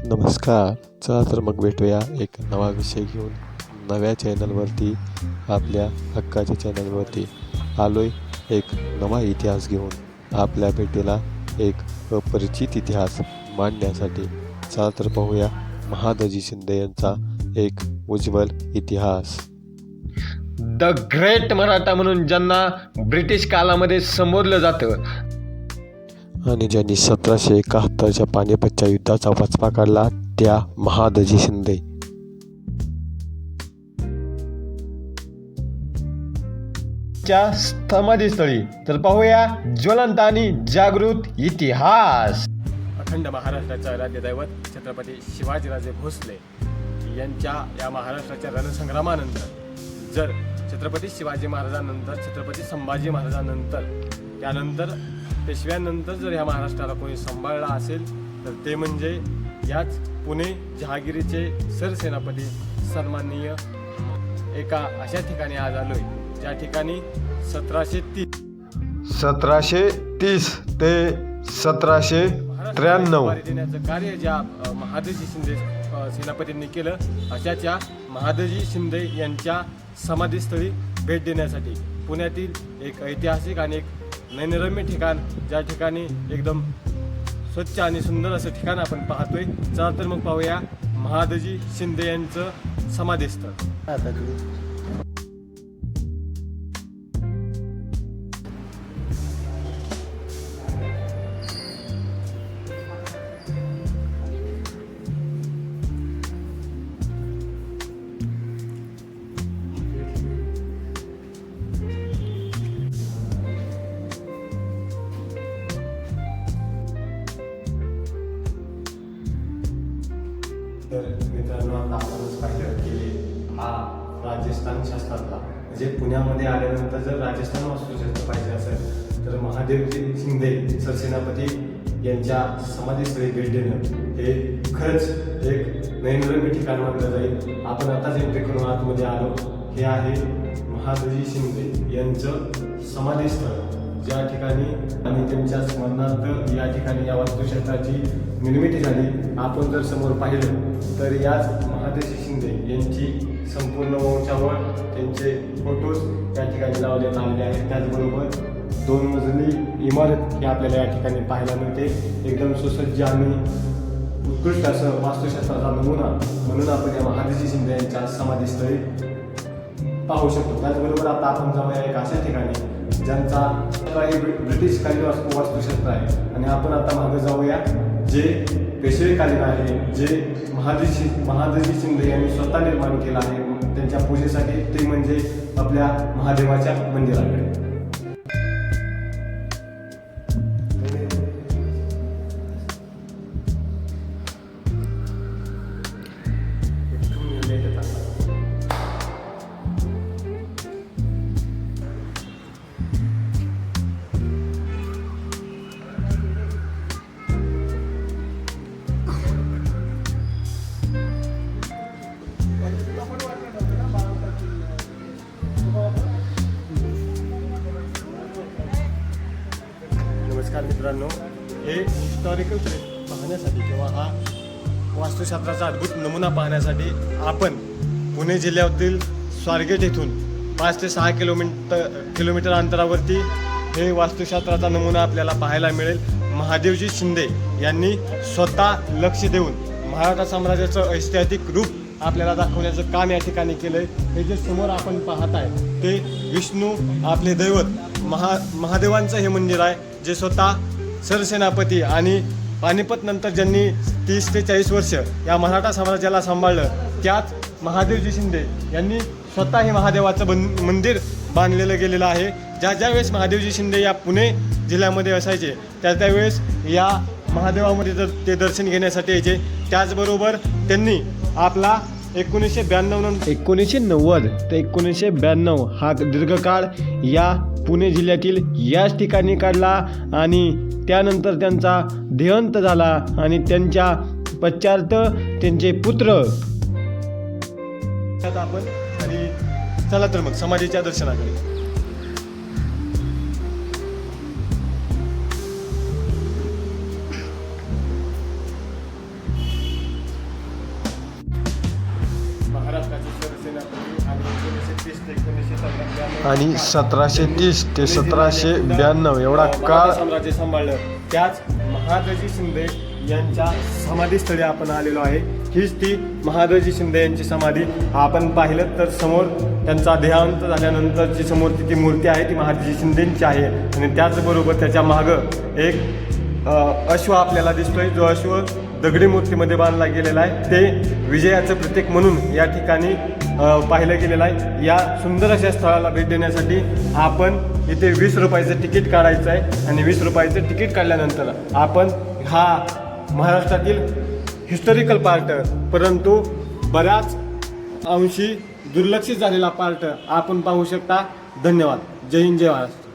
नमस्कार. चला तर मग भेटूया एक नवा विषय घेऊन नव्या चॅनलवरती. आपल्या हक्काच्या चॅनलवरती आलोय एक नवा इतिहास घेऊन आपल्या भेटीला एक अपरिचित इतिहास मांडण्यासाठी. चला तर पाहूया महादजी शिंदे यांचा एक उज्ज्वल इतिहास. द ग्रेट मराठा म्हणून ज्यांना ब्रिटिश कालामध्ये संबोधलं जातं आणि ज्यांनी 1771च्या पानिपतच्या युद्धाचा वचपा काढला त्या महादजी शिंदे. च्या समाधीस्थळी तर पाहूया ज्वलंत आणि जागृत इतिहास. अखंड महाराष्ट्राचा राज्यदैवत छत्रपती शिवाजीराजे भोसले यांच्या या महाराष्ट्राच्या रणसंग्रामानंतर जर छत्रपती शिवाजी महाराजांनंतर छत्रपती संभाजी महाराजांनंतर त्यानंतर पेशव्यांनंतर जर ह्या महाराष्ट्राला कोणी सांभाळला असेल तर ते म्हणजे याच पुणे जहागिरीचे सरसेनापती सन्माननीय एका अशा ठिकाणी आज आलोय ज्या ठिकाणी 1730 ते 1793 देण्याचं कार्य ज्या महादजी शिंदे सेनापतींनी केलं अशाच्या महादजी शिंदे यांच्या समाधीस्थळी भेट देण्यासाठी पुण्यातील एक ऐतिहासिक आणि एक नयनरम्य ठिकाण, ज्या ठिकाणी एकदम स्वच्छ आणि सुंदर असं ठिकाण आपण पाहतोय. चला तर मग पाहूया महादजी शिंदे यांचं समाधीस्थळ. तर मित्रांनो, आता आपणच पाहिलं की हा राजस्थान शास्त्रातला म्हणजे पुण्यामध्ये आल्यानंतर जर राजस्थान वास्तुशास्त्र पाहिजे असेल तर महादेवजी शिंदे सरसेनापती यांच्या समाधीस्थळी भेट देणं हे खरंच एक नयनरम्य ठिकाण मानलं जाईल. आपण आताच एंट्री करून आतमध्ये आलो. हे आहे महादजी शिंदे यांचं समाधीस्थळ, ज्या ठिकाणी आणि त्यांच्या स्मरणार्थ या ठिकाणी या वास्तुशास्त्राची निर्मिती झाली. आपण जर समोर पाहिलं तर याच महादजी शिंदे यांची संपूर्ण वंशावळ त्यांचे फोटोज या ठिकाणी लावण्यात आलेले आहेत. त्याचबरोबर 2 मजली इमारत ही आपल्याला या ठिकाणी पाहायला मिळते. एकदम सुसज्ज आणि उत्कृष्ट असं वास्तुशास्त्राचा नमुना म्हणून आपण या महादजी शिंदे यांच्या समाधीस्थळी पाहू शकतो. त्याचबरोबर आता आपण जाऊया एक अशा ठिकाणी ज्यांचा काही ब्रिटिशकालीन वास्तुशास्त्र आहे आणि आपण आता मागे जाऊया जे पेशवेकालीन आहे, जे महादजी शिंदे यांनी स्वतः निर्माण केलं आहे त्यांच्या पूजेसाठी. ते म्हणजे आपल्या महादेवाच्या मंदिराकडे. नमस्कार मित्रांनो, हे हिस्टॉरिकल प्लेस पाहण्यासाठी किंवा हा वास्तुशास्त्राचा अद्भुत नमुना पाहण्यासाठी आपण पुणे जिल्ह्यातील स्वारगेट येथून 5 ते 6 किलोमीटर अंतरावरती हे वास्तुशास्त्राचा नमुना आपल्याला पाहायला मिळेल. महादेवजी शिंदे यांनी स्वतः लक्ष देऊन मराठा साम्राज्याचं ऐतिहासिक रूप आपल्याला दाखवण्याचं काम या ठिकाणी केलं आहे. हे जे समोर आपण पाहत आहे ते विष्णू आपले दैवत महादेवांचं हे मंदिर आहे, जे स्वतः सरसेनापती आणि पानिपत नंतर ज्यांनी 30 ते 40 वर्ष या मराठा साम्राज्याला सांभाळलं त्याच महादेवजी शिंदे यांनी स्वतः हे महादेवाचं मंदिर बांधलेलं गेलेलं आहे. ज्या वेळेस महादेवजी शिंदे या पुणे जिल्ह्यामध्ये असायचे त्यावेळेस या महादेवामध्ये ते दर्शन घेण्यासाठी यायचे. त्याचबरोबर त्यांनी आपला 1990 ते 1992 हा दीर्घकाळ या पुणे जिल्ह्यातील याच ठिकाणी काढला आणि त्यानंतर त्यांचा देहांत झाला आणि त्यांच्या पश्चात त्यांचे पुत्र. आपण आणि चला तर मग समाधीच्या दर्शनाकडे. आणि 1730 ते 1792 एवढा काळ साम्राज्य सांभाळलं. त्याच महादजी शिंदे यांच्या समाधीस्थळी आपण आलेलो आहे. हीच ती महादजी शिंदे यांची समाधी. आपण पाहिलं तर समोर त्यांचा देहांत झाल्यानंतरची समोरची ती मूर्ती आहे ती महादजी शिंदेची आहे. आणि त्याचबरोबर त्याच्या मागं एक अश्व आपल्याला दिसतोय, जो अश्व दगडी मूर्तीमध्ये बांधला गेलेला आहे. ते विजयाचं प्रतीक म्हणून या ठिकाणी पाहिलं गेलेलं आहे. या सुंदर अशा स्थळाला भेट देण्यासाठी आपण इथे 20 रुपयाचं तिकीट काढायचं आहे. आणि 20 रुपयाचं तिकीट काढल्यानंतर आपण हा महाराष्ट्रातील हिस्टॉरिकल पार्ट, परंतु बऱ्याच अंशी दुर्लक्षित झालेला पार्ट आपण पाहू शकता. धन्यवाद. जय हिंद, जय महाराष्ट्र.